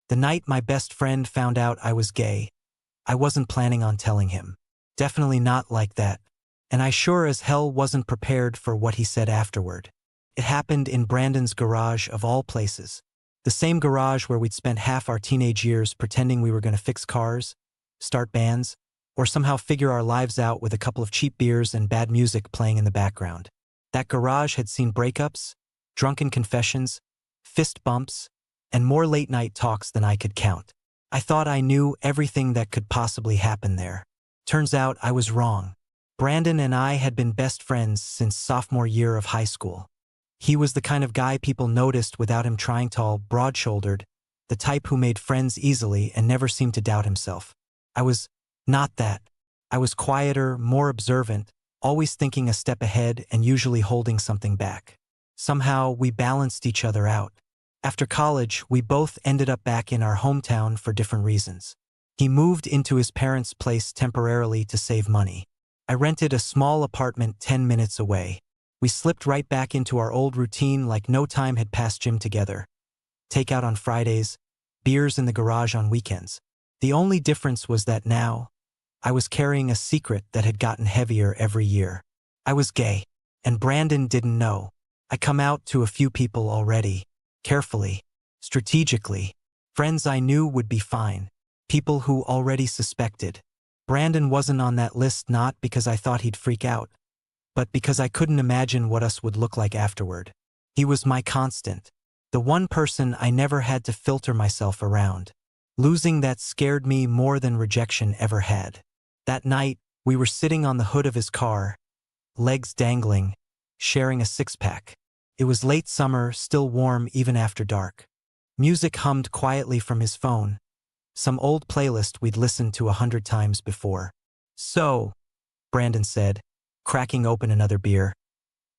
The night my best friend found out I was gay, I wasn't planning on telling him. Definitely not like that. And I sure as hell wasn't prepared for what he said afterward. It happened in Brandon's garage of all places. The same garage where we'd spent half our teenage years pretending we were going to fix cars, start bands, or somehow figure our lives out with a couple of cheap beers and bad music playing in the background. That garage had seen breakups, drunken confessions, fist bumps, and more late-night talks than I could count. I thought I knew everything that could possibly happen there. Turns out I was wrong. Brandon and I had been best friends since sophomore year of high school. He was the kind of guy people noticed without him trying, tall, broad-shouldered, the type who made friends easily and never seemed to doubt himself. I was not that. I was quieter, more observant, always thinking a step ahead and usually holding something back. Somehow, we balanced each other out. After college, we both ended up back in our hometown for different reasons. He moved into his parents' place temporarily to save money. I rented a small apartment 10 minutes away. We slipped right back into our old routine like no time had passed. Gym together, takeout on Fridays, beers in the garage on weekends. The only difference was that now, I was carrying a secret that had gotten heavier every year. I was gay, and Brandon didn't know. I come out to a few people already, carefully, strategically. Friends I knew would be fine, people who already suspected. Brandon wasn't on that list, not because I thought he'd freak out, but because I couldn't imagine what us would look like afterward. He was my constant, the one person I never had to filter myself around. Losing that scared me more than rejection ever had. That night, we were sitting on the hood of his car, legs dangling, sharing a six-pack. It was late summer, still warm even after dark. Music hummed quietly from his phone, some old playlist we'd listened to 100 times before. "So," Brandon said, cracking open another beer,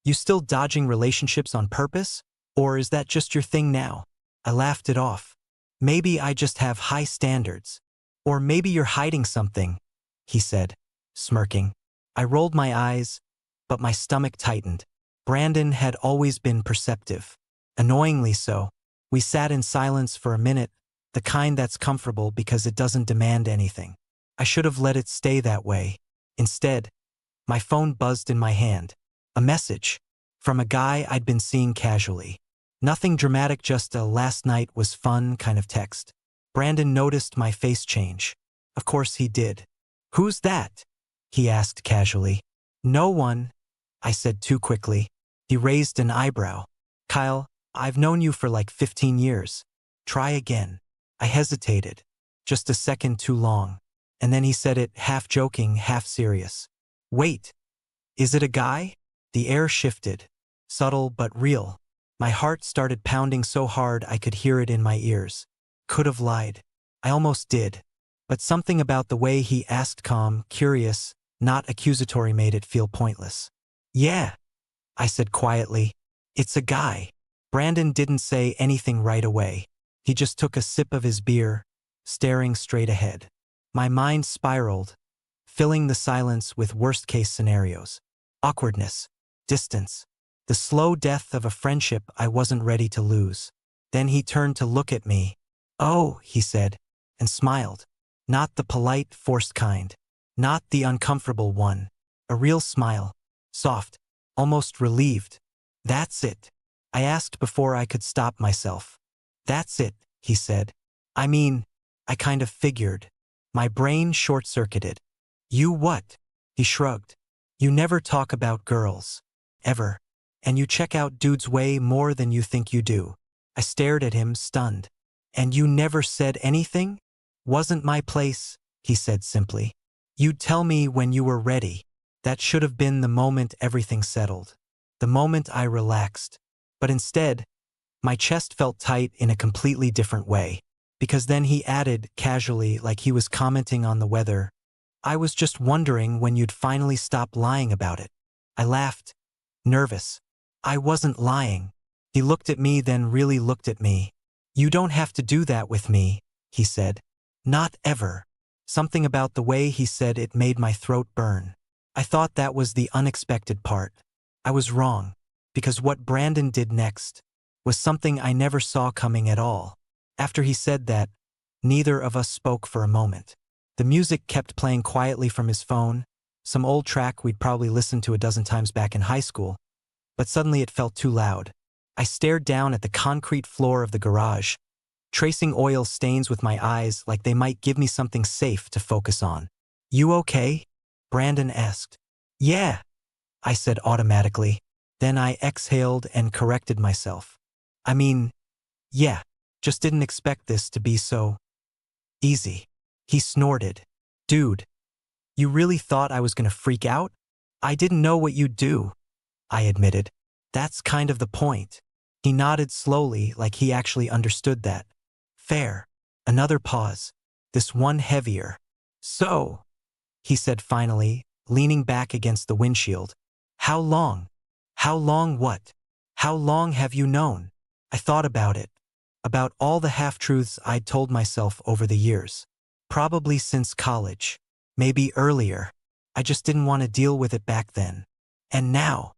"you still dodging relationships on purpose? Or is that just your thing now?" I laughed it off. "Maybe I just have high standards. Or maybe you're hiding something," he said, smirking. I rolled my eyes, but my stomach tightened. Brandon had always been perceptive. Annoyingly so. We sat in silence for a minute, the kind that's comfortable because it doesn't demand anything. I should have let it stay that way. Instead, my phone buzzed in my hand. A message from a guy I'd been seeing casually. Nothing dramatic, just a "last night was fun" kind of text. Brandon noticed my face change. Of course he did. "Who's that?" he asked casually. "No one," I said too quickly. He raised an eyebrow. "Kyle, I've known you for like 15 years. Try again." I hesitated, just a second too long, and then he said it, half joking, half serious. "Wait, is it a guy?" The air shifted, subtle but real. My heart started pounding so hard I could hear it in my ears. Could have lied. I almost did. But something about the way he asked, calm, curious, not accusatory, made it feel pointless. "Yeah," I said quietly. "It's a guy." Brandon didn't say anything right away. He just took a sip of his beer, staring straight ahead. My mind spiraled, filling the silence with worst-case scenarios. Awkwardness, distance, the slow death of a friendship I wasn't ready to lose. Then he turned to look at me. "Oh," he said, and smiled. Not the polite, forced kind. Not the uncomfortable one. A real smile. Soft. Almost relieved. "That's it?" I asked before I could stop myself. "That's it," he said. "I mean, I kind of figured." My brain short-circuited. "You what?" He shrugged. "You never talk about girls. Ever. And you check out dudes way more than you think you do." I stared at him, stunned. "And you never said anything?" "Wasn't my place," he said simply. "You'd tell me when you were ready." That should have been the moment everything settled. The moment I relaxed. But instead, my chest felt tight in a completely different way. Because then he added, casually, like he was commenting on the weather, "I was just wondering when you'd finally stop lying about it." I laughed, nervous. I wasn't lying. He looked at me, then really looked at me. "You don't have to do that with me," he said. "Not ever." Something about the way he said it made my throat burn. I thought that was the unexpected part. I was wrong, because what Brandon did next was something I never saw coming at all. After he said that, neither of us spoke for a moment. The music kept playing quietly from his phone, some old track we'd probably listened to a dozen times back in high school, but suddenly it felt too loud. I stared down at the concrete floor of the garage, tracing oil stains with my eyes like they might give me something safe to focus on. "You okay?" Brandon asked. "Yeah," I said automatically. Then I exhaled and corrected myself. "I mean, yeah, just didn't expect this to be so easy." He snorted. "Dude, you really thought I was gonna freak out? I didn't know what you'd do," I admitted. "That's kind of the point." He nodded slowly like he actually understood that. "Fair." Another pause. This one heavier. "So," he said finally, leaning back against the windshield. "How long? How long what? How long have you known?" I thought about it. About all the half-truths I'd told myself over the years. Probably since college. Maybe earlier. I just didn't want to deal with it back then. And now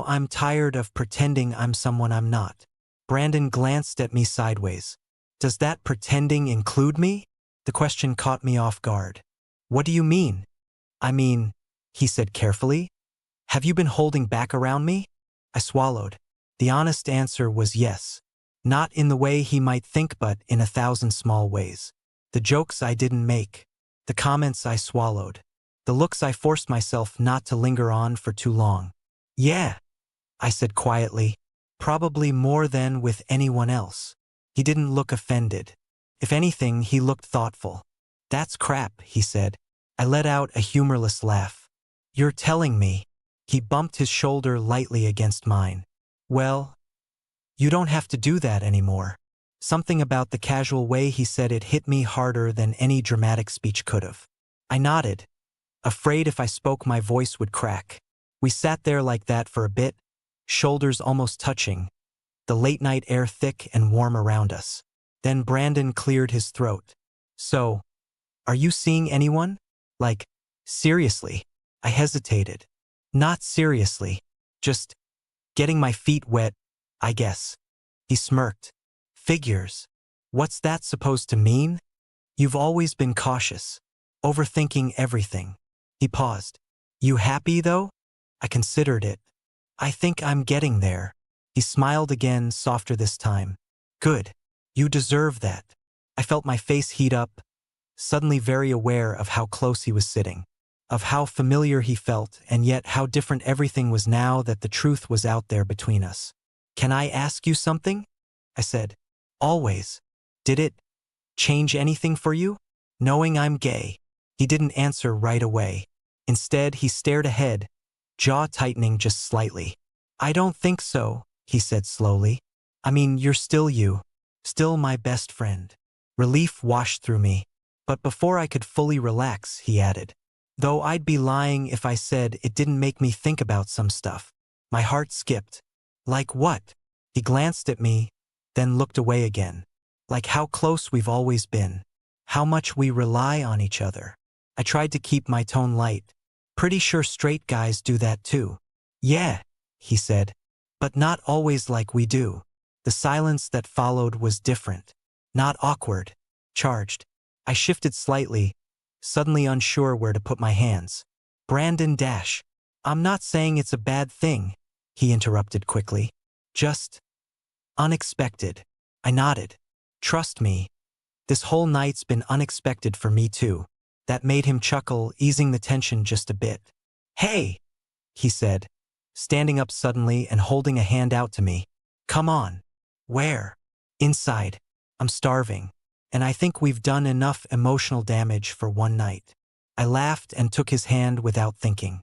I'm tired of pretending I'm someone I'm not. Brandon glanced at me sideways. "Does that pretending include me?" The question caught me off guard. "What do you mean?" "I mean," he said carefully, "have you been holding back around me?" I swallowed. The honest answer was yes. Not in the way he might think, but in 1,000 small ways. The jokes I didn't make. The comments I swallowed. The looks I forced myself not to linger on for too long. "Yeah," I said quietly, "probably more than with anyone else." He didn't look offended. If anything, he looked thoughtful. "That's crap," he said. I let out a humorless laugh. "You're telling me?" He bumped his shoulder lightly against mine. "Well, you don't have to do that anymore." Something about the casual way he said it hit me harder than any dramatic speech could have. I nodded, afraid if I spoke my voice would crack. We sat there like that for a bit, shoulders almost touching, the late-night air thick and warm around us. Then Brandon cleared his throat. "So, are you seeing anyone? Like, seriously?" I hesitated. "Not seriously. Just getting my feet wet, I guess." He smirked. "Figures. What's that supposed to mean?" "You've always been cautious. Overthinking everything." He paused. "You happy, though?" I considered it. "I think I'm getting there." He smiled again, softer this time. "Good. You deserve that." I felt my face heat up, suddenly very aware of how close he was sitting, of how familiar he felt, and yet how different everything was now that the truth was out there between us. "Can I ask you something?" I said. "Always." "Did it change anything for you, knowing I'm gay?" He didn't answer right away. Instead, he stared ahead, jaw tightening just slightly. "I don't think so," he said slowly. "I mean, you're still you. Still my best friend." Relief washed through me. "But before I could fully relax," he added. "Though I'd be lying if I said it didn't make me think about some stuff." My heart skipped. "Like what?" He glanced at me, then looked away again. "Like how close we've always been. How much we rely on each other." I tried to keep my tone light. "Pretty sure straight guys do that too." "Yeah," he said, "but not always like we do." The silence that followed was different. Not awkward. Charged. I shifted slightly, suddenly unsure where to put my hands. "Brandon Dash. I'm not saying it's a bad thing," he interrupted quickly. "Just unexpected." I nodded. "Trust me, this whole night's been unexpected for me too." That made him chuckle, easing the tension just a bit. "Hey," he said, standing up suddenly and holding a hand out to me. "Come on." "Where?" "Inside. I'm starving. And I think we've done enough emotional damage for one night." I laughed and took his hand without thinking.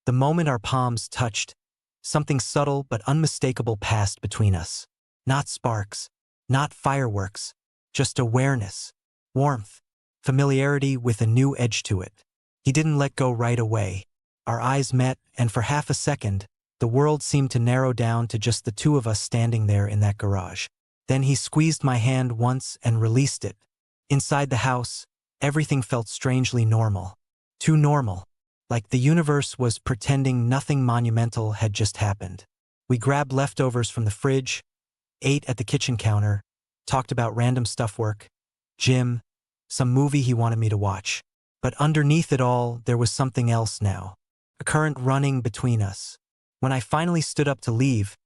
The moment our palms touched, something subtle but unmistakable passed between us. Not sparks, not fireworks, just awareness, warmth, familiarity with a new edge to it. He didn't let go right away. Our eyes met, and for half a second, the world seemed to narrow down to just the two of us standing there in that garage. Then he squeezed my hand once and released it. Inside the house, everything felt strangely normal. Too normal. Like the universe was pretending nothing monumental had just happened. We grabbed leftovers from the fridge, ate at the kitchen counter, talked about random stuff, work, gym, some movie he wanted me to watch. But underneath it all, there was something else now. A current running between us. When I finally stood up to leave,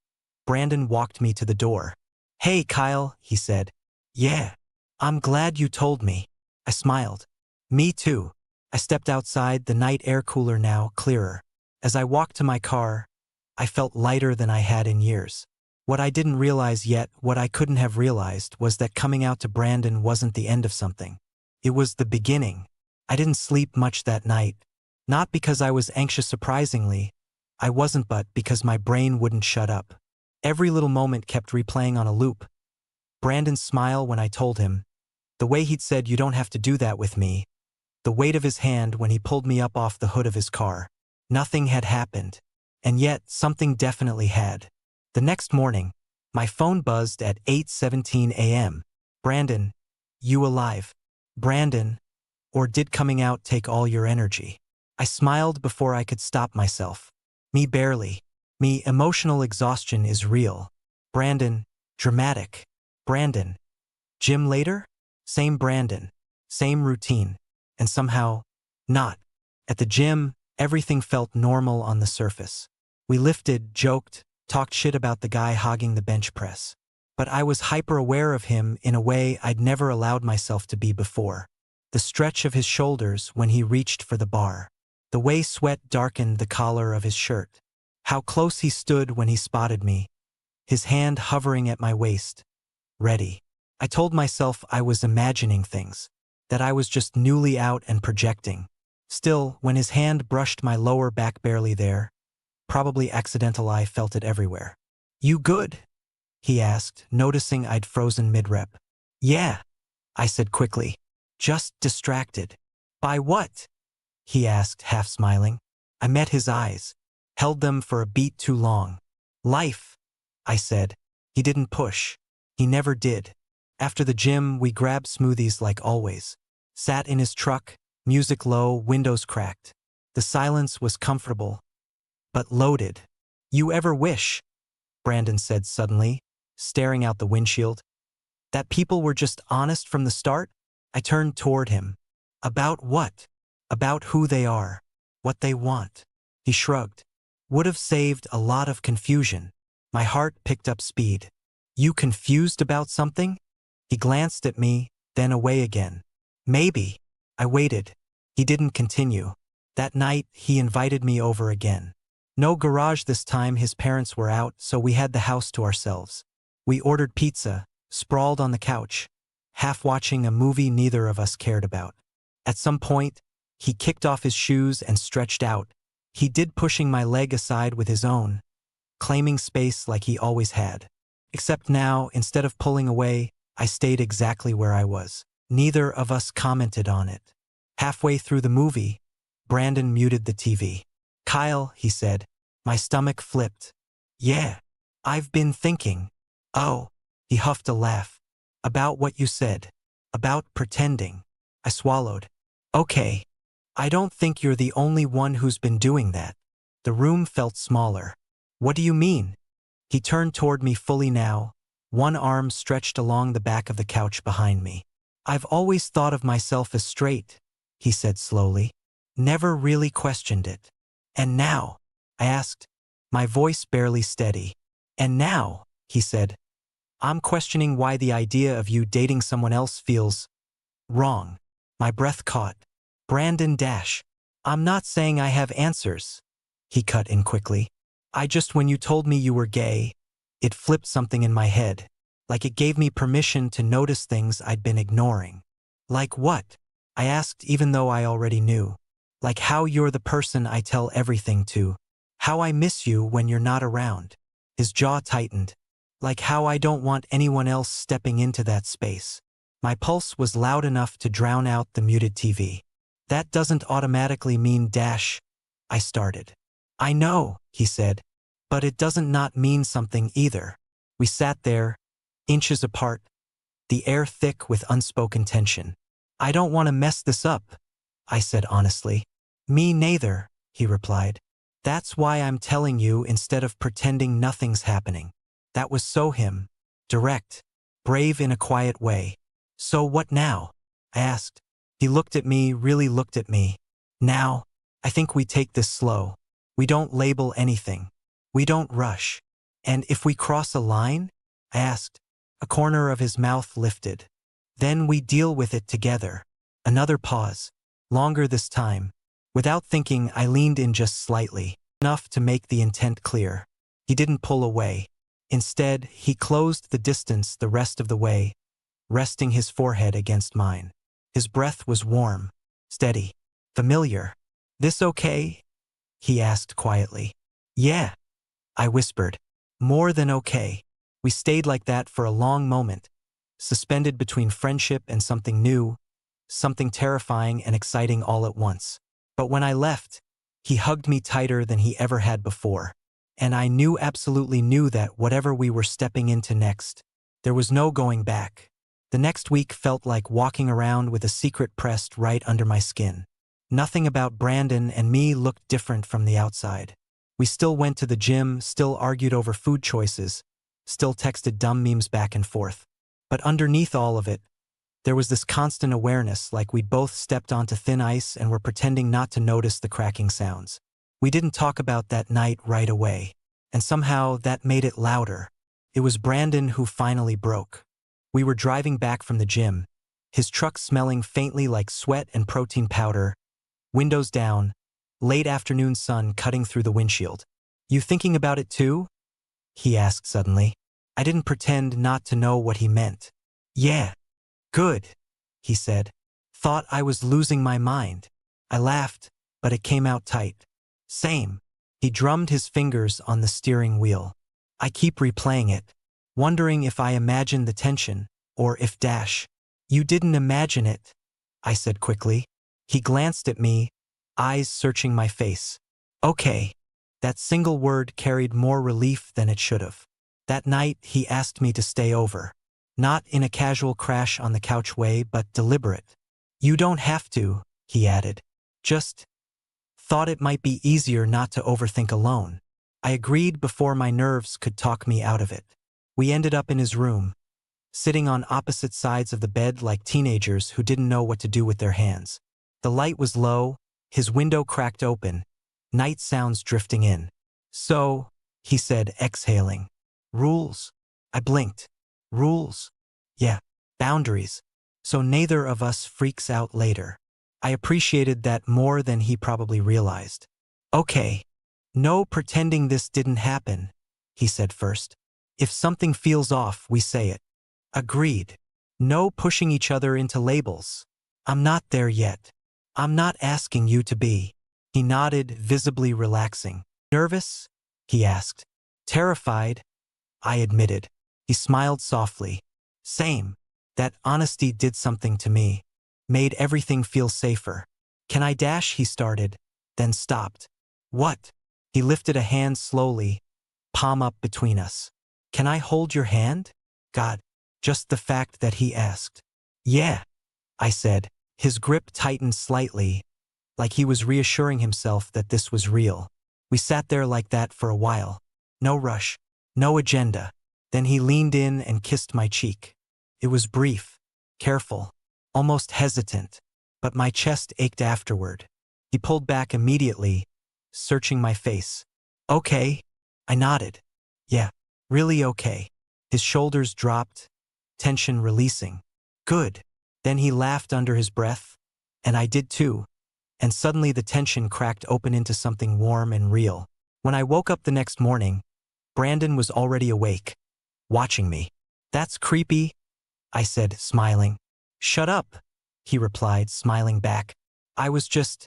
Brandon walked me to the door. "Hey, Kyle," he said. "Yeah. I'm glad you told me." I smiled. "Me too." I stepped outside, the night air cooler now, clearer. As I walked to my car, I felt lighter than I had in years. What I didn't realize yet, what I couldn't have realized, was that coming out to Brandon wasn't the end of something. It was the beginning. I didn't sleep much that night. Not because I was anxious, surprisingly. I wasn't, but because my brain wouldn't shut up. Every little moment kept replaying on a loop. Brandon's smile when I told him. The way he'd said, "You don't have to do that with me." The weight of his hand when he pulled me up off the hood of his car. Nothing had happened. And yet, something definitely had. The next morning, my phone buzzed at 8:17 a.m. "Brandon, you alive?" "Brandon, or did coming out take all your energy?" I smiled before I could stop myself. "Me barely. Me, emotional exhaustion is real." "Brandon, dramatic." "Brandon, gym later?" Same Brandon. Same routine. And somehow, not. At the gym, everything felt normal on the surface. We lifted, joked, talked shit about the guy hogging the bench press. But I was hyper-aware of him in a way I'd never allowed myself to be before. The stretch of his shoulders when he reached for the bar. The way sweat darkened the collar of his shirt. How close he stood when he spotted me. His hand hovering at my waist. Ready. I told myself I was imagining things. That I was just newly out and projecting. Still, when his hand brushed my lower back, barely there, probably accidental, I felt it everywhere. "You good?" he asked, noticing I'd frozen mid-rep. "Yeah," I said quickly. "Just distracted." "By what?" he asked, half smiling. I met his eyes. Held them for a beat too long. "Life," I said. He didn't push. He never did. After the gym, we grabbed smoothies like always. Sat in his truck, music low, windows cracked. The silence was comfortable, but loaded. "You ever wish," Brandon said suddenly, staring out the windshield, "that people were just honest from the start?" I turned toward him. "About what?" "About who they are. What they want." He shrugged. "Would have saved a lot of confusion." My heart picked up speed. "You confused about something?" He glanced at me, then away again. "Maybe." I waited. He didn't continue. That night, he invited me over again. No garage this time, his parents were out, so we had the house to ourselves. We ordered pizza, sprawled on the couch, half watching a movie neither of us cared about. At some point, he kicked off his shoes and stretched out. He did, pushing my leg aside with his own, claiming space like he always had. Except now, instead of pulling away, I stayed exactly where I was. Neither of us commented on it. Halfway through the movie, Brandon muted the TV. "Kyle," he said. My stomach flipped. "Yeah, I've been thinking." "Oh," he huffed a laugh. "About what you said. About pretending." I swallowed. "Okay. I don't think you're the only one who's been doing that." The room felt smaller. "What do you mean?" He turned toward me fully now, one arm stretched along the back of the couch behind me. "I've always thought of myself as straight," he said slowly. "Never really questioned it." "And now?" I asked, my voice barely steady. "And now," he said, "I'm questioning why the idea of you dating someone else feels wrong." My breath caught. "Brandon Dash, I'm not saying I have answers," he cut in quickly. "I just, when you told me you were gay, it flipped something in my head. Like it gave me permission to notice things I'd been ignoring." "Like what?" I asked, even though I already knew. "Like how you're the person I tell everything to. How I miss you when you're not around." His jaw tightened. "Like how I don't want anyone else stepping into that space." My pulse was loud enough to drown out the muted TV. "That doesn't automatically mean Dash," I started. "I know," he said, "but it doesn't not mean something either." We sat there, inches apart, the air thick with unspoken tension. "I don't want to mess this up," I said honestly. "Me neither," he replied. "That's why I'm telling you instead of pretending nothing's happening." That was so him. Direct. brave in a quiet way. "So what now?" I asked. He looked at me, really looked at me. "Now, I think we take this slow. We don't label anything. We don't rush. And if we cross a line?" I asked. A corner of his mouth lifted. "Then we deal with it together." Another pause. Longer this time. Without thinking, I leaned in just slightly, enough to make the intent clear. He didn't pull away. Instead, he closed the distance the rest of the way, resting his forehead against mine. His breath was warm, steady, familiar. "This okay?" he asked quietly. "Yeah," I whispered. "More than okay." We stayed like that for a long moment, suspended between friendship and something new, something terrifying and exciting all at once. But when I left, he hugged me tighter than he ever had before. And I absolutely knew that whatever we were stepping into next, there was no going back. The next week felt like walking around with a secret pressed right under my skin. Nothing about Brandon and me looked different from the outside. We still went to the gym, still argued over food choices, still texted dumb memes back and forth. But underneath all of it, there was this constant awareness, like we'd both stepped onto thin ice and were pretending not to notice the cracking sounds. We didn't talk about that night right away, and somehow that made it louder. It was Brandon who finally broke. We were driving back from the gym, his truck smelling faintly like sweat and protein powder, windows down, late afternoon sun cutting through the windshield. "You thinking about it too?" he asked suddenly. I didn't pretend not to know what he meant. "Yeah. Good," he said. "Thought I was losing my mind." I laughed, but it came out tight. "Same." He drummed his fingers on the steering wheel. I keep replaying it, wondering if I imagined the tension, or if You didn't imagine it," I said quickly. He glanced at me, eyes searching my face. "Okay." That single word carried more relief than it should have. That night, he asked me to stay over. Not in a casual crash on the couch way, but deliberate. "You don't have to," he added. "Just thought it might be easier not to overthink alone." I agreed before my nerves could talk me out of it. We ended up in his room, sitting on opposite sides of the bed like teenagers who didn't know what to do with their hands. The light was low, his window cracked open, night sounds drifting in. "So," he said, exhaling. "Rules?" I blinked. "Rules? Yeah, boundaries. So neither of us freaks out later." I appreciated that more than he probably realized. "Okay. No pretending this didn't happen," he said first. "If something feels off, we say it." Agreed. "No pushing each other into labels." "I'm not there yet." "I'm not asking you to be." He nodded, visibly relaxing. "Nervous?" he asked. "Terrified," I admitted. He smiled softly. "Same." That honesty did something to me. Made everything feel safer. "Can I dash?" he started, then stopped. "What?" He lifted a hand slowly, palm up between us. "Can I hold your hand?" God, just the fact that he asked. "Yeah," I said. His grip tightened slightly, like he was reassuring himself that this was real. We sat there like that for a while. No rush, no agenda. Then he leaned in and kissed my cheek. It was brief, careful, almost hesitant, but my chest ached afterward. He pulled back immediately, searching my face. "Okay?" I nodded. "Yeah, really okay." His shoulders dropped, tension releasing. "Good." Then he laughed under his breath, and I did too, and suddenly the tension cracked open into something warm and real. When I woke up the next morning, Brandon was already awake, watching me. "That's creepy," I said, smiling. "Shut up," he replied, smiling back. "I was just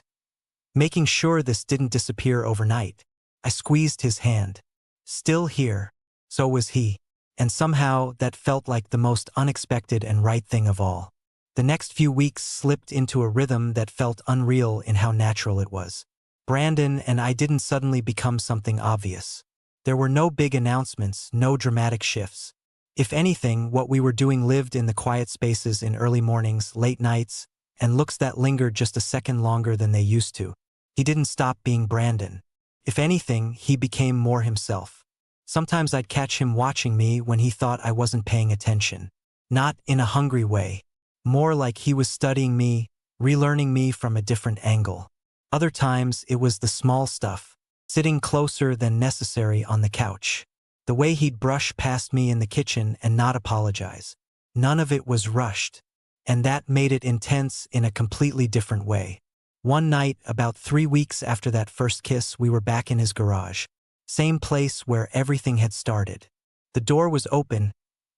making sure this didn't disappear overnight." I squeezed his hand. Still here. So was he. And somehow that felt like the most unexpected and right thing of all. The next few weeks slipped into a rhythm that felt unreal in how natural it was. Brandon and I didn't suddenly become something obvious. There were no big announcements, no dramatic shifts. If anything, what we were doing lived in the quiet spaces in early mornings, late nights, and looks that lingered just a second longer than they used to. He didn't stop being Brandon. If anything, he became more himself. Sometimes I'd catch him watching me when he thought I wasn't paying attention. Not in a hungry way. More like he was studying me, relearning me from a different angle. Other times, it was the small stuff, sitting closer than necessary on the couch. The way he'd brush past me in the kitchen and not apologize. None of it was rushed. And that made it intense in a completely different way. One night, about 3 weeks after that first kiss, we were back in his garage. Same place where everything had started. The door was open,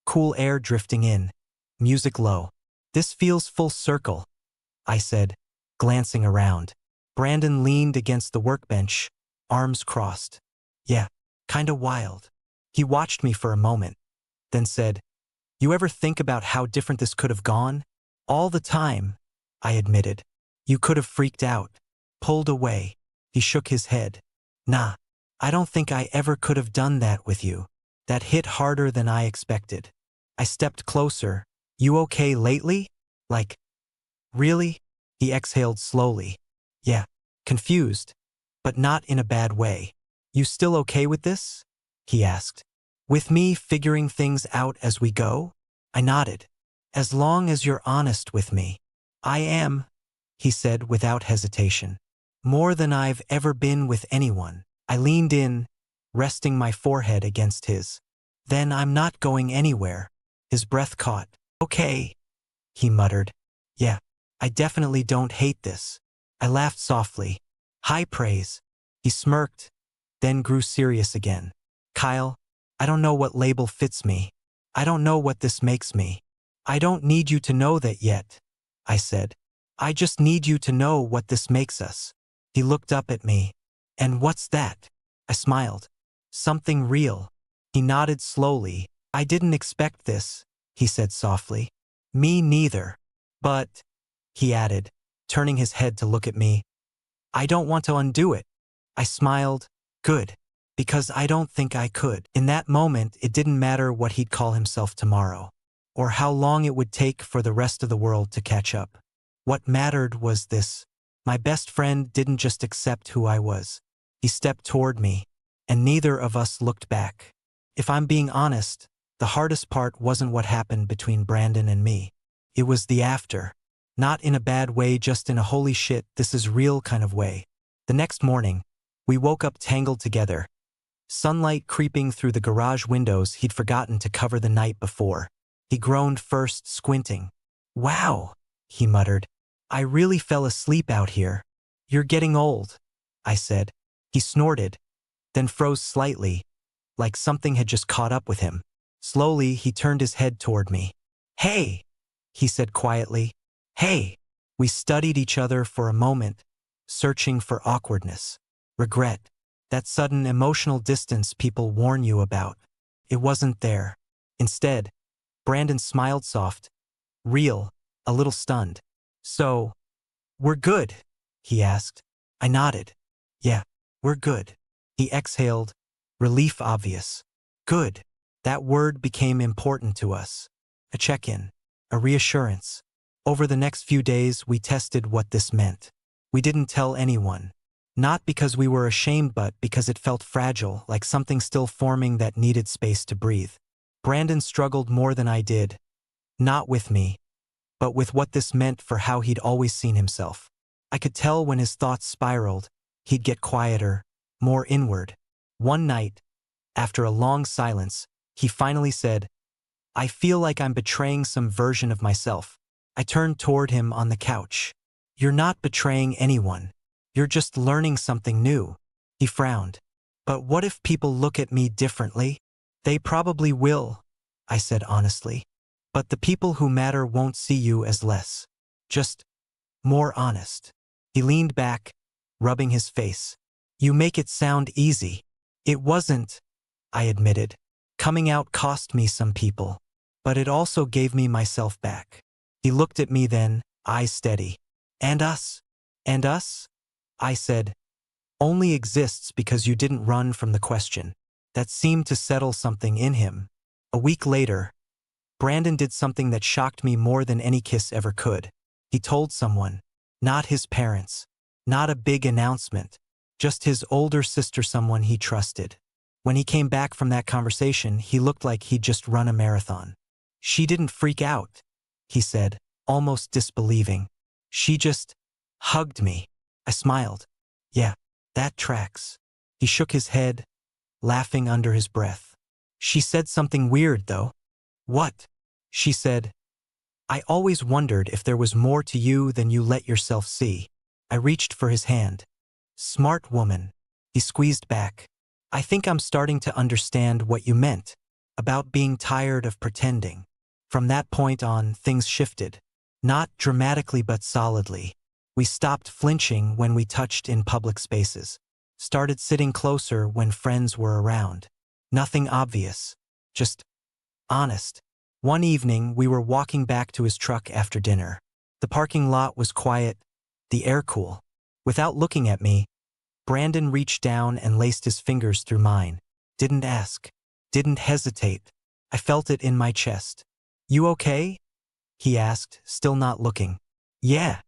cool air drifting in, music low. "This feels full circle," I said, glancing around. Brandon leaned against the workbench, arms crossed. "Yeah, kinda wild." He watched me for a moment, then said, "You ever think about how different this could have gone?" "All the time," I admitted. "You could have freaked out, pulled away." He shook his head. "Nah, I don't think I ever could have done that with you." That hit harder than I expected. I stepped closer. "You okay lately? Like, really?" He exhaled slowly. "Yeah, confused, but not in a bad way." "You still okay with this?" he asked. "With me figuring things out as we go?" I nodded. "As long as you're honest with me." "I am," he said without hesitation. "More than I've ever been with anyone." I leaned in, resting my forehead against his. "Then I'm not going anywhere." His breath caught. "Okay," he muttered. "Yeah, I definitely don't hate this." I laughed softly. "High praise." He smirked, then grew serious again. "Kyle, I don't know what label fits me. I don't know what this makes me. I don't need you to know that yet," I said. "I just need you to know what this makes us." He looked up at me. "And what's that?" I smiled. "Something real." He nodded slowly. "I didn't expect this," he said softly. "Me neither. But," he added, turning his head to look at me, "I don't want to undo it." I smiled. "Good. Because I don't think I could." In that moment, it didn't matter what he'd call himself tomorrow, or how long it would take for the rest of the world to catch up. What mattered was this. My best friend didn't just accept who I was. He stepped toward me, and neither of us looked back. If I'm being honest, the hardest part wasn't what happened between Brandon and me. It was the after. Not in a bad way, just in a holy shit, this is real kind of way. The next morning, we woke up tangled together. Sunlight creeping through the garage windows he'd forgotten to cover the night before. He groaned first, squinting. "Wow," he muttered. "I really fell asleep out here." "You're getting old," I said. He snorted, then froze slightly, like something had just caught up with him. Slowly, he turned his head toward me. "Hey," he said quietly. "Hey." We studied each other for a moment, searching for awkwardness, regret, that sudden emotional distance people warn you about. It wasn't there. Instead, Brandon smiled soft, real, a little stunned. "So, we're good?" he asked. I nodded. "Yeah, we're good." He exhaled, relief obvious. "Good." That word became important to us. A check-in, a reassurance. Over the next few days, we tested what this meant. We didn't tell anyone. Not because we were ashamed, but because it felt fragile, like something still forming that needed space to breathe. Brandon struggled more than I did. Not with me, but with what this meant for how he'd always seen himself. I could tell when his thoughts spiraled, he'd get quieter, more inward. One night, after a long silence, he finally said, "I feel like I'm betraying some version of myself." I turned toward him on the couch. "You're not betraying anyone. You're just learning something new." He frowned. "But what if people look at me differently?" "They probably will," I said honestly. "But the people who matter won't see you as less. Just more honest." He leaned back, rubbing his face. "You make it sound easy." "It wasn't," I admitted. "Coming out cost me some people. But it also gave me myself back." He looked at me then, eyes steady. "And us?" "And us?" I said. "Only exists because you didn't run from the question." That seemed to settle something in him. A week later, Brandon did something that shocked me more than any kiss ever could. He told someone. Not his parents. Not a big announcement. Just his older sister, someone he trusted. When he came back from that conversation, he looked like he'd just run a marathon. She didn't freak out, he said, almost disbelieving. She just hugged me. I smiled. Yeah, that tracks. He shook his head, laughing under his breath. She said something weird, though. What? She said, I always wondered if there was more to you than you let yourself see. I reached for his hand. Smart woman. He squeezed back. I think I'm starting to understand what you meant about being tired of pretending. From that point on, things shifted. Not dramatically but solidly. We stopped flinching when we touched in public spaces. Started sitting closer when friends were around. Nothing obvious. Just honest. One evening, we were walking back to his truck after dinner. The parking lot was quiet, the air cool. Without looking at me, Brandon reached down and laced his fingers through mine. Didn't ask. Didn't hesitate. I felt it in my chest. You okay? He asked, still not looking. Yeah,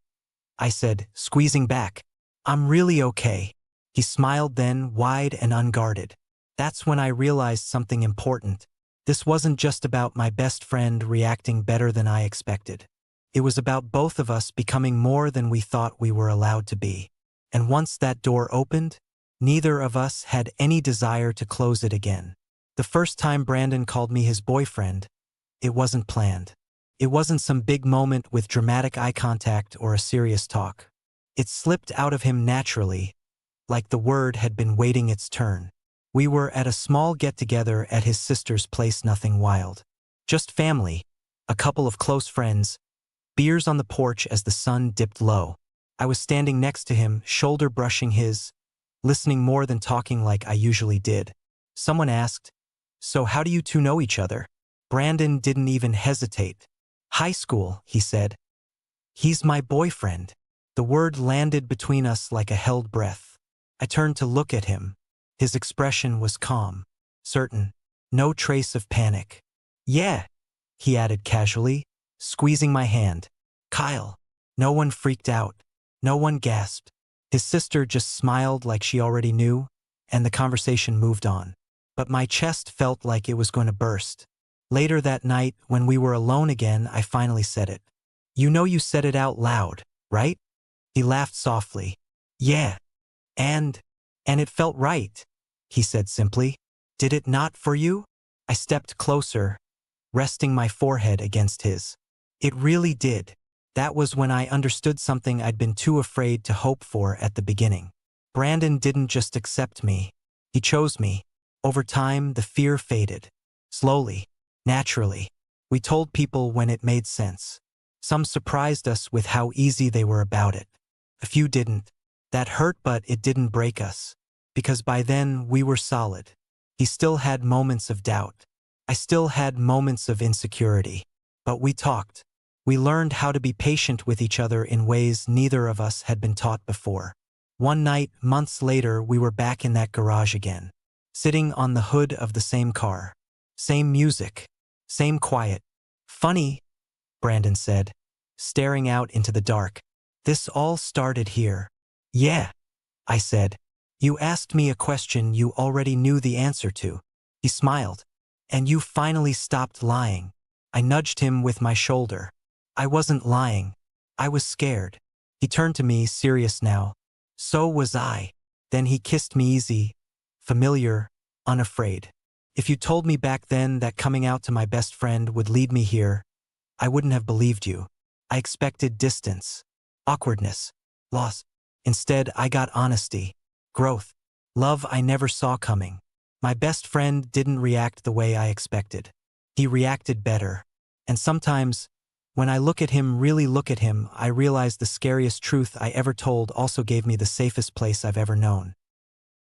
I said, squeezing back. I'm really okay. He smiled then, wide and unguarded. That's when I realized something important. This wasn't just about my best friend reacting better than I expected. It was about both of us becoming more than we thought we were allowed to be. And once that door opened, neither of us had any desire to close it again. The first time Brandon called me his boyfriend, it wasn't planned. It wasn't some big moment with dramatic eye contact or a serious talk. It slipped out of him naturally, like the word had been waiting its turn. We were at a small get-together at his sister's place, nothing wild. Just family, a couple of close friends, beers on the porch as the sun dipped low. I was standing next to him, shoulder brushing his, listening more than talking like I usually did. Someone asked, So how do you two know each other? Brandon didn't even hesitate. High school, he said. He's my boyfriend. The word landed between us like a held breath. I turned to look at him. His expression was calm, certain, no trace of panic. Yeah, he added casually, squeezing my hand. Kyle. No one freaked out. No one gasped. His sister just smiled like she already knew, and the conversation moved on. But my chest felt like it was going to burst. Later that night, when we were alone again, I finally said it. You know you said it out loud, right? He laughed softly. Yeah. And it felt right, he said simply. Did it not for you? I stepped closer, resting my forehead against his. It really did. That was when I understood something I'd been too afraid to hope for at the beginning. Brandon didn't just accept me. He chose me. Over time, the fear faded. Slowly, naturally. We told people when it made sense. Some surprised us with how easy they were about it. A few didn't. That hurt, but it didn't break us. Because by then, we were solid. He still had moments of doubt. I still had moments of insecurity. But we talked. We learned how to be patient with each other in ways neither of us had been taught before. One night, months later, we were back in that garage again. Sitting on the hood of the same car. Same music. Same quiet. Funny, Brandon said, staring out into the dark. This all started here. Yeah, I said. You asked me a question you already knew the answer to. He smiled. And you finally stopped lying. I nudged him with my shoulder. I wasn't lying. I was scared. He turned to me, serious now. So was I. Then he kissed me easy, familiar, unafraid. If you told me back then that coming out to my best friend would lead me here, I wouldn't have believed you. I expected distance, awkwardness, loss. Instead, I got honesty, growth, love I never saw coming. My best friend didn't react the way I expected. He reacted better. And sometimes, when I really look at him, I realize the scariest truth I ever told also gave me the safest place I've ever known.